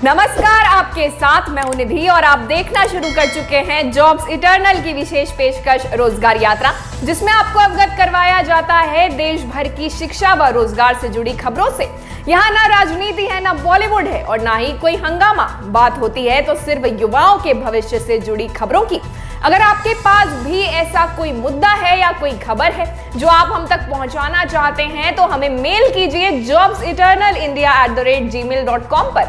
नमस्कार, आपके साथ मैं हूं निधि और आप देखना शुरू कर चुके हैं जॉब्स इटर्नल की विशेष पेशकश रोजगार यात्रा, जिसमें आपको अवगत करवाया जाता है देश भर की शिक्षा व रोजगार से जुड़ी खबरों से। यहाँ ना राजनीति है, ना बॉलीवुड है और ना ही कोई हंगामा। बात होती है तो सिर्फ युवाओं के भविष्य से जुड़ी खबरों की। अगर आपके पास भी ऐसा कोई मुद्दा है या कोई खबर है जो आप हम तक पहुंचाना चाहते हैं तो हमें मेल कीजिए jobseternal@gmail.com पर।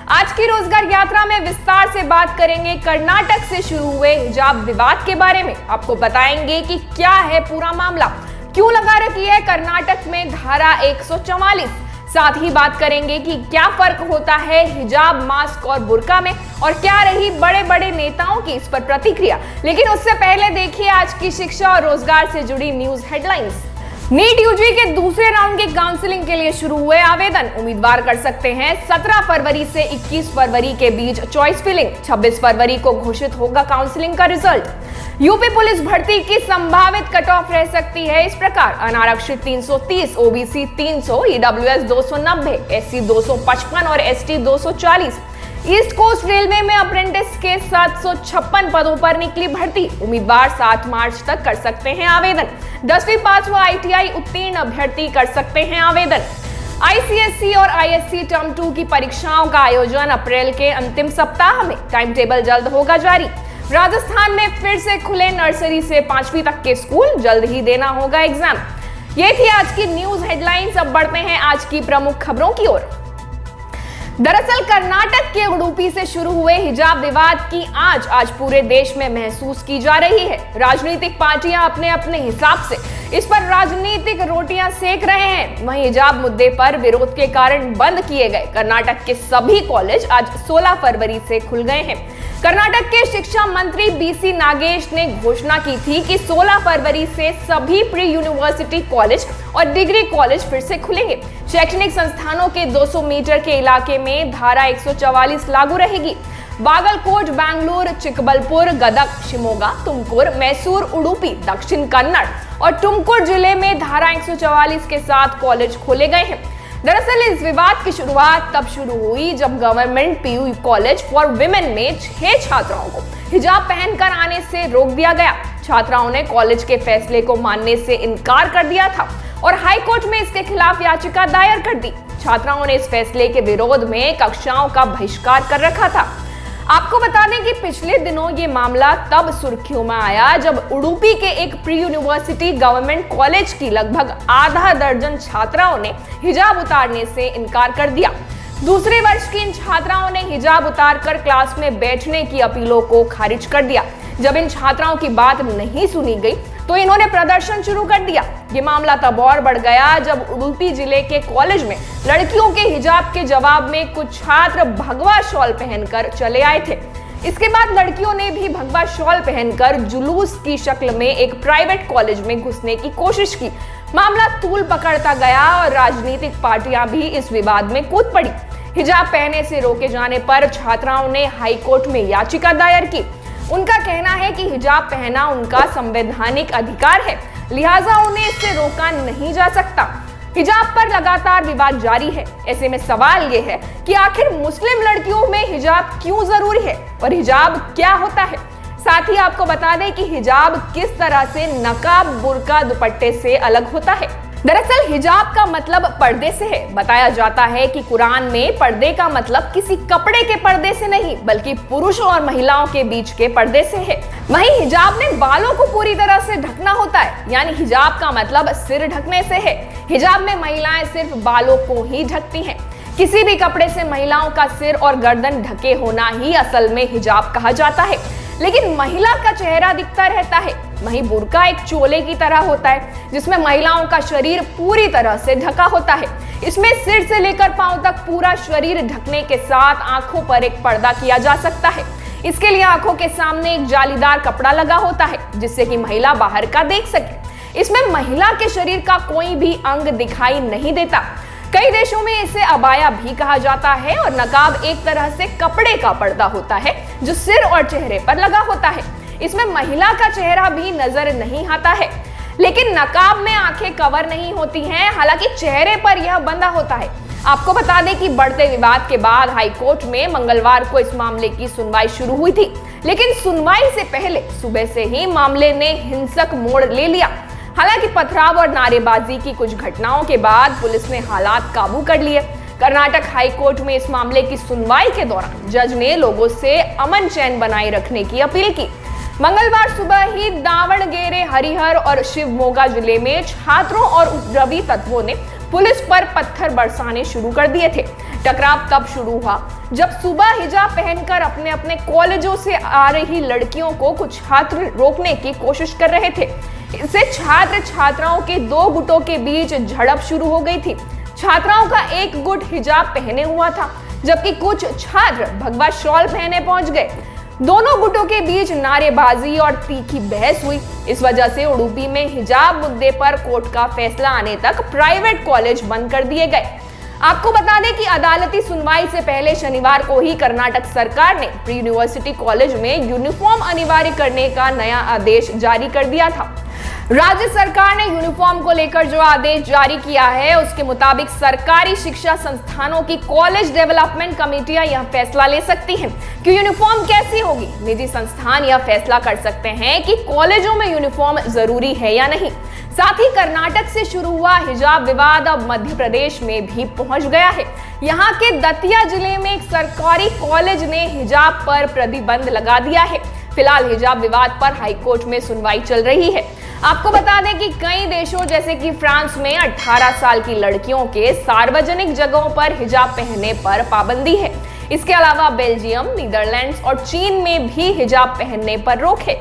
आज की रोजगार यात्रा में विस्तार से बात करेंगे कर्नाटक से शुरू हुए हिजाब विवाद के बारे में। आपको बताएंगे कि क्या है पूरा मामला, क्यों लगा रखी है कर्नाटक में धारा 144। साथ ही बात करेंगे कि क्या फर्क होता है हिजाब, मास्क और बुर्का में और क्या रही बड़े बड़े नेताओं की इस पर प्रतिक्रिया। लेकिन उससे पहले देखिए आज की शिक्षा और रोजगार से जुड़ी न्यूज हेडलाइंस। नीट यूजी के दूसरे राउंड की काउंसलिंग के लिए शुरू हुए आवेदन। उम्मीदवार कर सकते हैं 17 फरवरी से 21 फरवरी के बीच चॉइस फिलिंग। 26 फरवरी को घोषित होगा काउंसलिंग का रिजल्ट। यूपी पुलिस भर्ती की संभावित कट ऑफ रह सकती है इस प्रकार: अनारक्षित 330, ओबीसी 300, ईडब्ल्यूएस 290, एससी 255 और एसटी 240। ईस्ट कोस्ट रेलवे में अप्रेंटिस के 756 पदों पर निकली भर्ती। उम्मीदवार 7 मार्च तक कर सकते हैं आवेदन। 10वीं पास व आईटीआई उत्तीर्ण अभ्यर्थी कर सकते हैं आवेदन। आईसीएसई और आईएससी टर्म 2 की परीक्षाओं का आयोजन अप्रैल के अंतिम सप्ताह में। टाइम टेबल जल्द होगा जारी। राजस्थान में फिर से खुले नर्सरी से 5वीं तक के स्कूल, जल्द ही देना होगा एग्जाम। ये थी आज की न्यूज हेडलाइंस। अब बढ़ते हैं आज की प्रमुख खबरों की ओर। दरअसल कर्नाटक के उडुपी से शुरू हुए हिजाब विवाद की आज पूरे देश में महसूस की जा रही है। राजनीतिक पार्टियां अपने अपने हिसाब से इस पर राजनीतिक रोटियां सेक रहे हैं। वहीं हिजाब मुद्दे पर विरोध के कारण बंद किए गए कर्नाटक के सभी कॉलेज आज 16 फरवरी से खुल गए हैं। कर्नाटक के शिक्षा मंत्री बीसी नागेश ने घोषणा की थी कि 16 फरवरी से सभी प्री यूनिवर्सिटी कॉलेज और डिग्री कॉलेज फिर से खुलेंगे। शैक्षणिक संस्थानों के 200 मीटर के इलाके में धारा 144 लागू रहेगी। बागलकोट, बैंगलोर, चिकबलपुर, गदग, शिमोगा, तुमकुर, मैसूर, उडुपी, दक्षिण कन्नड़ और टुमकुर जिले में धारा 144 के साथ कॉलेज खोले गए हैं। दरअसल इस विवाद की शुरुआत तब शुरू हुई जब government PU college for women में 6 छात्राओं को हिजाब पहनकर आने से रोक दिया गया। छात्राओं ने कॉलेज के फैसले को मानने से इनकार कर दिया था और हाईकोर्ट में इसके खिलाफ याचिका दायर कर दी। छात्राओं ने इस फैसले के विरोध में कक्षाओं का बहिष्कार कर रखा था। आपको बता दें कि पिछले दिनों ये मामला तब सुर्खियों में आया जब उडुपी के एक प्री यूनिवर्सिटी गवर्नमेंट कॉलेज की लगभग आधा दर्जन छात्राओं ने हिजाब उतारने से इनकार कर दिया। दूसरे वर्ष की इन छात्राओं ने हिजाब उतारकर क्लास में बैठने की अपीलों को खारिज कर दिया। जब इन छात्राओं की बात नहीं सुनी गई तो इन्होंने प्रदर्शन शुरू कर दिया। ये मामला तब और बढ़ गया जब उडुपी जिले के कॉलेज में लड़कियों के हिजाब के जवाब में कुछ छात्र भगवा शॉल पहनकर चले आए थे। इसके बाद लड़कियों ने भी भगवा शॉल पहनकर जुलूस की शक्ल में एक प्राइवेट कॉलेज में घुसने की कोशिश की। मामला तूल पकड़ता गया और राजनीतिक पार्टियां भी इस विवाद में कूद पड़ी। हिजाब पहनने से रोके जाने पर छात्राओं ने हाईकोर्ट में याचिका दायर की। उनका कहना है कि हिजाब पहनना उनका संवैधानिक अधिकार है, लिहाजा उन्हें इससे रोका नहीं जा सकता। हिजाब पर लगातार विवाद जारी है। ऐसे में सवाल ये है कि आखिर मुस्लिम लड़कियों में हिजाब क्यों जरूरी है और हिजाब क्या होता है। साथ ही आपको बता दें कि हिजाब किस तरह से नकाब, बुर्का, दुपट्टे से अलग होता है। दरअसल हिजाब का मतलब पर्दे से है। बताया जाता है कि कुरान में पर्दे का मतलब किसी कपड़े के पर्दे से नहीं बल्कि पुरुषों और महिलाओं के बीच के पर्दे से है। वहीं हिजाब में बालों को पूरी तरह से ढकना होता है, यानी हिजाब का मतलब सिर ढकने से है। हिजाब में महिलाएं सिर्फ बालों को ही ढकती हैं। किसी भी कपड़े से महिलाओं का सिर और गर्दन ढके होना ही असल में हिजाब कहा जाता है। लेकिन महिला का चेहरा दिखता रहता है। वहीं बुर्का एक चोले की तरह होता है जिसमें महिलाओं का शरीर पूरी तरह से ढका होता है। इसमें सिर से लेकर पांव तक पूरा शरीर ढकने के साथ आंखों पर एक पर्दा किया जा सकता है। इसके लिए आंखों के सामने एक जालीदार कपड़ा लगा होता है जिससे कि महिला बाहर का देख सके। इसमें महिला के शरीर का कोई भी अंग दिखाई नहीं देता। कई देशों में इसे अबाया भी कहा जाता है और नकाब एक तरह से कपड़े का पर्दा होता है जो सिर और चेहरे पर लगा होता है। इसमें महिला का चेहरा भी नजर नहीं आता है। लेकिन नकाब में आंखें कवर नहीं होती हैं, हालांकि चेहरे पर यह बंधा होता है। आपको बता दें कि बढ़ते विवाद के बाद हाईकोर्ट में मंगलवार को इस मामले की सुनवाई शुरू हुई थी, लेकिन सुनवाई से पहले सुबह से ही मामले ने हिंसक मोड़ ले लिया। हालांकि पथराव और नारेबाजी की कुछ घटनाओं के बाद पुलिस ने हालात काबू कर लिए। कर्नाटक हाईकोर्ट में इस मामले की सुनवाई के दौरान जज ने लोगों से अमन चैन बनाए रखने की अपील की। मंगलवार सुबह ही दावणगेरे, हरिहर और शिवमोगा जिले में छात्रों और उपद्रवी तत्वों ने पुलिस पर पत्थर बरसाने शुरू कर दिए थे। टकराव तब शुरू हुआ जब सुबह हिजाब पहनकर अपने अपने कॉलेजों से आ रही लड़कियों को कुछ छात्र रोकने की कोशिश कर रहे थे। इससे छात्र छात्राओं के दो गुटों के बीच झड़प शुरू हो गई थी। छात्राओं का एक गुट हिजाब पहने हुआ था, जबकि कुछ छात्र भगवा शॉल पहने पहुंच गए। दोनों गुटों के बीच नारेबाजी और तीखी बहस हुई। इस वजह से उडुपी में हिजाब मुद्दे पर कोर्ट का फैसला आने तक प्राइवेट कॉलेज बंद कर दिए गए। आपको बता दें कि अदालती सुनवाई से पहले शनिवार को ही कर्नाटक सरकार ने प्री यूनिवर्सिटी कॉलेज में यूनिफॉर्म अनिवार्य करने का नया आदेश जारी कर दिया था। राज्य सरकार ने यूनिफॉर्म को लेकर जो आदेश जारी किया है, उसके मुताबिक सरकारी शिक्षा संस्थानों की कॉलेज डेवलपमेंट कमेटियां यह फैसला ले सकती हैं कि यूनिफॉर्म कैसी होगी। निजी संस्थान यह फैसला कर सकते हैं कि कॉलेजों में यूनिफॉर्म जरूरी है या नहीं। साथ ही कर्नाटक से शुरू हुआ हिजाब विवाद अब मध्य प्रदेश में भी पहुंच गया है। यहाँ के दतिया जिले में एक सरकारी कॉलेज ने हिजाब पर प्रतिबंध लगा दिया है। फिलहाल हिजाब विवाद पर हाईकोर्ट में सुनवाई चल रही है। आपको बता दें कि कई देशों जैसे कि फ्रांस में 18 साल की लड़कियों के सार्वजनिक जगहों पर हिजाब पहनने पर पाबंदी है। इसके अलावा बेल्जियम, नीदरलैंड्स और चीन में भी हिजाब पहनने पर रोक है।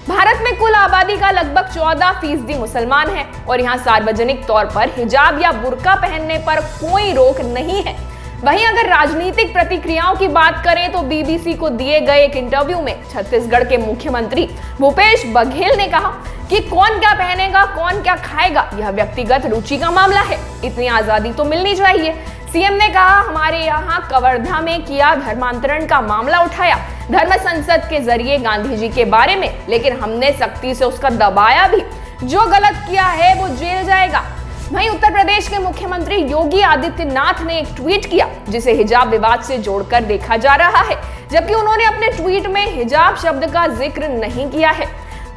भारत में कुल आबादी का लगभग 14% मुसलमान है और यहाँ सार्वजनिक तौर पर हिजाब या बुर्का पहनने पर कोई रोक नहीं है। वहीं अगर राजनीतिक प्रतिक्रियाओं की बात करें तो बीबीसी को दिए गए एक इंटरव्यू में छत्तीसगढ़ के मुख्यमंत्री भूपेश बघेल ने कहा कि कौन क्या पहनेगा, कौन क्या खाएगा, यह व्यक्तिगत रुचि का मामला है। इतनी आजादी तो मिलनी चाहिए। सीएम ने कहा, हमारे यहाँ कवर्धा में किया धर्मांतरण का मामला उठाया, धर्म संसद के जरिए गांधी जी के बारे में, लेकिन हमने सख्ती से उसका दबाया भी। जो गलत किया है वो जेल जाएगा। वहीं उत्तर प्रदेश के मुख्यमंत्री योगी आदित्यनाथ ने एक ट्वीट किया जिसे हिजाब विवाद से जोड़कर देखा जा रहा है, जबकि उन्होंने अपने ट्वीट में हिजाब शब्द का जिक्र नहीं किया है।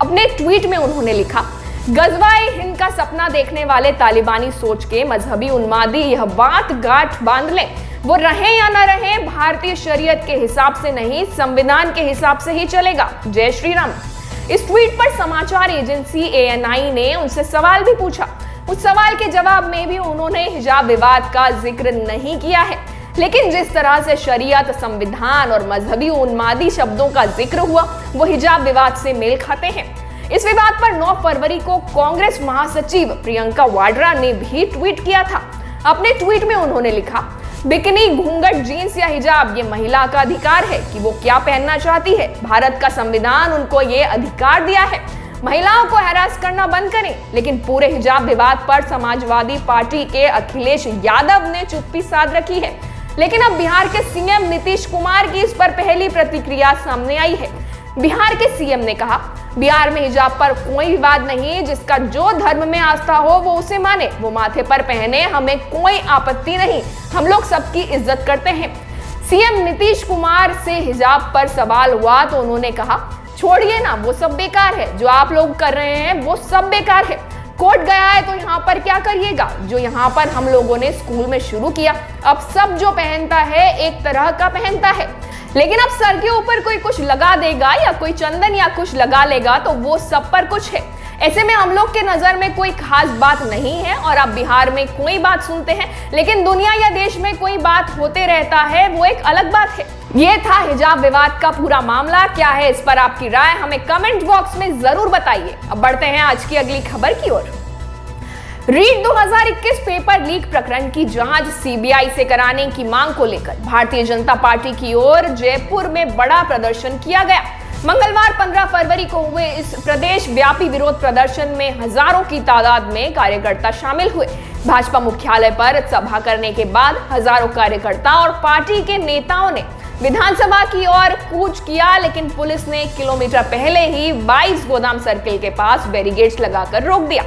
अपने ट्वीट में उन्होंने लिखा, गजवाए हिंद का सपना देखने वाले तालिबानी सोच के मजहबी उन्मादी यह बात गांठ बांध लें, वो रहे या न रहे, भारतीय शरीयत के हिसाब से नहीं, संविधान के हिसाब से ही चलेगा। जय श्री राम। इस ट्वीट पर समाचार एजेंसी ANI ने उनसे सवाल भी पूछा। उस सवाल के जवाब में भी उन्होंने हिजाब विवाद का जिक्र नहीं किया है, लेकिन जिस तरह से शरीयत, संविधान और मजहबी उन्मादी शब्दों का जिक्र हुआ वो हिजाब विवाद से मेल खाते हैं। इस विवाद पर 9 फरवरी को कांग्रेस महासचिव प्रियंका वाड्रा ने भी ट्वीट किया था। अपने ट्वीट में उन्होंने लिखा, बिकनी, घूंघट, जीन्स या हिजाब ये महिला का अधिकार है कि वो क्या पहनना चाहती है। भारत का संविधान उनको ये अधिकार दिया है। महिलाओं को हैरास करना बंद करें। लेकिन पूरे हिजाब विवाद पर समाजवादी पार्टी के अखिलेश यादव ने चुप्पी साध रखी है। लेकिन अब बिहार के सीएम नीतीश कुमार की इस पर पहली प्रतिक्रिया सामने आई है। बिहार के सीएम ने कहा, बिहार में हिजाब पर कोई विवाद नहीं, जिसका जो धर्म में आस्था हो वो उसे माने, वो माथे पर पहने, हमें कोई आपत्ति नहीं, हम लोग सबकी इज्जत करते हैं। सीएम नीतीश कुमार से हिजाब पर सवाल हुआ तो उन्होंने कहा, छोड़िए ना, वो सब बेकार है, जो आप लोग कर रहे हैं वो सब बेकार है। कोर्ट गया है तो यहाँ पर क्या करिएगा, जो यहाँ पर हम लोगों ने स्कूल में शुरू किया। अब सब जो पहनता है एक तरह का पहनता है, लेकिन अब सर के ऊपर कोई कुछ लगा देगा या कोई चंदन या कुछ लगा लेगा तो वो सब पर कुछ है। ऐसे में हम लोग के नजर में कोई खास बात नहीं है और अब बिहार में कोई बात सुनते हैं, लेकिन दुनिया या देश में कोई बात होते रहता है, वो एक अलग बात है। ये था हिजाब विवाद का पूरा मामला। क्या है इस पर आपकी राय, हमें कमेंट बॉक्स में जरूर बताइए। अब बढ़ते हैं आज की अगली खबर की ओर। रीट 2021 पेपर लीक प्रकरण की जांच सीबीआई से कराने की मांग को लेकर भारतीय जनता पार्टी की ओर जयपुर में बड़ा प्रदर्शन किया गया। मंगलवार 15 फरवरी को हुए इस प्रदेश व्यापी विरोध प्रदर्शन में हजारों की तादाद में कार्यकर्ता शामिल हुए। भाजपा मुख्यालय पर सभा करने के बाद हजारों कार्यकर्ता और पार्टी के नेताओं ने विधानसभा की ओर कूच किया, लेकिन पुलिस ने किलोमीटर पहले ही 22 गोदाम सर्किल के पास बैरिकेड्स लगाकर रोक दिया।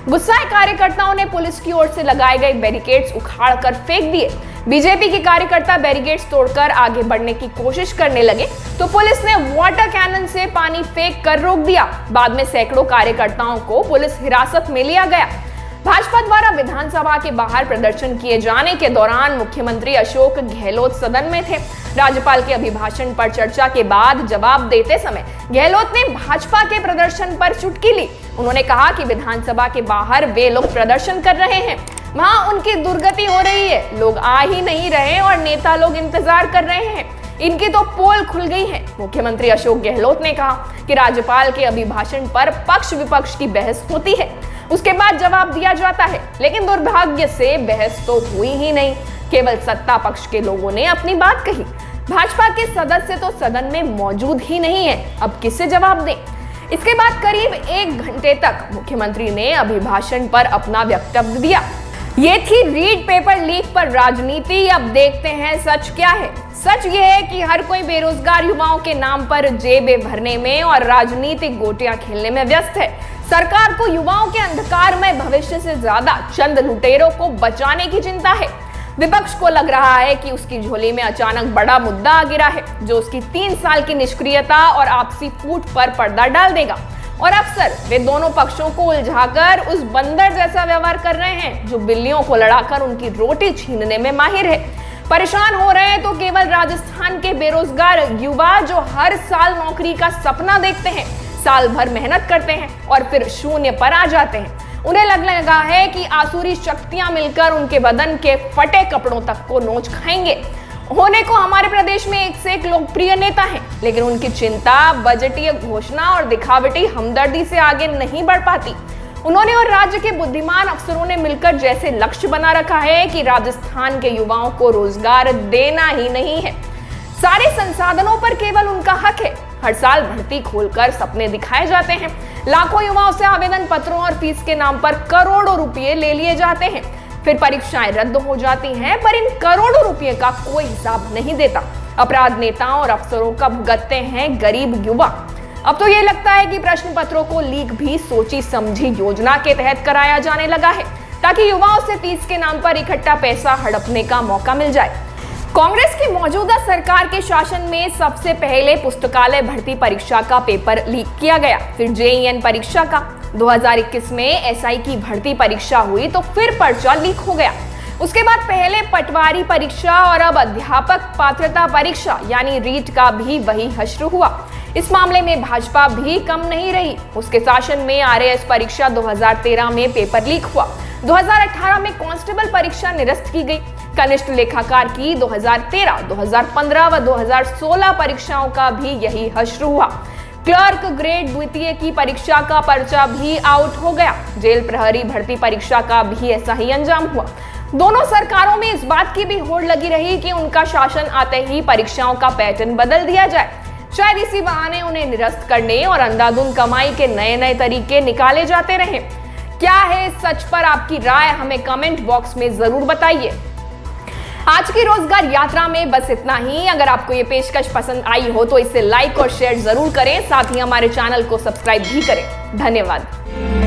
गुस्साए कार्यकर्ताओं ने पुलिस की ओर से लगाए गए बैरिकेड्स उखाड़कर फेंक दिए। बीजेपी के कार्यकर्ता बैरिकेड्स तोड़कर आगे बढ़ने की कोशिश करने लगे तो पुलिस ने वाटर कैनन से पानी फेंक कर रोक दिया। बाद में सैकड़ों कार्यकर्ताओं को पुलिस हिरासत में लिया गया। भाजपा द्वारा विधानसभा के बाहर प्रदर्शन किए जाने के दौरान मुख्यमंत्री अशोक गहलोत सदन में थे। राज्यपाल के अभिभाषण पर चर्चा के बाद जवाब देते समय गहलोत ने भाजपा के प्रदर्शन पर चुटकी ली। उन्होंने कहा कि विधानसभा के बाहर वे लोग प्रदर्शन कर रहे हैं, वहां उनकी दुर्गति हो रही है, लोग आ ही नहीं रहे और नेता लोग इंतजार कर रहे हैं, इनकी तो पोल खुल गई है। मुख्यमंत्री अशोक गहलोत ने कहा कि राज्यपाल के अभिभाषण पर पक्ष विपक्ष की बहस होती है, उसके बाद जवाब दिया जाता है, लेकिन दुर्भाग्य से बहस तो हुई ही नहीं। केवल सत्ता पक्ष के लोगों ने अपनी बात कही। भाजपा के सदस्य तो सदन में मौजूद ही नहीं है, अब किससे जवाब दें। इसके बाद करीब 1 घंटे तक मुख्यमंत्री ने अभिभाषण पर अपना वक्तव्य दिया। ये थी रीड पेपर लीक पर राजनीति। अब देखते हैं सच क्या है। सच ये है कि हर कोई बेरोजगार युवाओं के नाम पर जेबें भरने में और राजनीतिक गोटियां खेलने में व्यस्त है। सरकार को युवाओं के अंधकारमय भविष्य से ज्यादा चंद लुटेरों को बचाने की चिंता है। विपक्ष को लग रहा है कि उसकी झोली में अचानक बड़ा मुद्दा आ गिरा है जो उसकी 3 साल की निष्क्रियता और आपसी फूट पर पर्दा डाल देगा। और अफसर वे दोनों पक्षों को उलझाकर उस बंदर जैसा व्यवहार कर रहे हैं जो बिल्लियों को लड़ाकर उनकी रोटी छीनने में माहिर है। परेशान हो रहे हैं तो केवल राजस्थान के बेरोजगार युवा जो हर साल नौकरी का सपना देखते हैं, साल भर मेहनत करते हैं और फिर शून्य पर आ जाते हैं। उन्हें लगने लगा है कि आसुरी शक्तियां मिलकर उनके बदन के फटे कपड़ों तक को नोच खाएंगे। होने को हमारे प्रदेश में एक से एक लोकप्रिय नेता हैं, लेकिन उनकी चिंता बजटीय घोषणा और दिखावटी हमदर्दी से आगे नहीं बढ़ पाती। उन्होंने और राज्य के बुद्धिमान अफसरों ने मिलकर जैसे लक्ष्य बना रखा है कि राजस्थान के युवाओं को रोजगार देना ही नहीं है, सारे संसाधनों पर केवल उनका हक है। हर साल भर्ती खोलकर सपने दिखाए जाते हैं, लाखों युवाओं से आवेदन पत्रों और फीस के नाम पर करोड़ों रुपए ले लिए जाते हैं, फिर परीक्षाएं रद्द हो जाती हैं, पर इन करोड़ों रुपए का कोई हिसाब नहीं देता। अपराध नेताओं और अफसरों का भुगतते हैं गरीब युवा। अब तो ये लगता है कि प्रश्न पत्रों को लीक भी सोची समझी योजना के तहत कराया जाने लगा है ताकि युवाओं से फीस के नाम पर इकट्ठा पैसा हड़पने का मौका मिल जाए। कांग्रेस की मौजूदा सरकार के शासन में सबसे पहले पुस्तकालय भर्ती परीक्षा का पेपर लीक किया गया, फिर जेईएन परीक्षा का। 2021 में एसआई की भर्ती परीक्षा हुई तो फिर पर्चा लीक हो गया। उसके बाद पहले पटवारी परीक्षा और अब अध्यापक पात्रता परीक्षा यानी रीट का भी वही हश्र हुआ। इस मामले में भाजपा भी कम नहीं रही। उसके शासन में आरएएस परीक्षा 2013 में पेपर लीक हुआ। 2018 में कांस्टेबल परीक्षा निरस्त की गई। कनिष्ठ लेखाकार की 2013, 2015 व 2016 परीक्षाओं का भी यही हश्र हुआ। क्लर्क ग्रेड द्वितीय की परीक्षा का पर्चा भी आउट हो गया। जेल प्रहरी भर्ती परीक्षा का भी ऐसा ही अंजाम हुआ। दोनों सरकारों में इस बात की भी होड़ लगी रही कि उनका शासन आते ही परीक्षाओं का पैटर्न बदल दिया जाए, शायद इसी बहाने उन्हें निरस्त करने और अंधाधुंध कमाई के नए नए तरीके निकाले जाते रहे। क्या है सच पर आपकी राय हमें कमेंट बॉक्स में जरूर बताइए। आज की रोजगार यात्रा में बस इतना ही। अगर आपको ये पेशकश पसंद आई हो तो इसे लाइक और शेयर जरूर करें, साथ ही हमारे चैनल को सब्सक्राइब भी करें। धन्यवाद।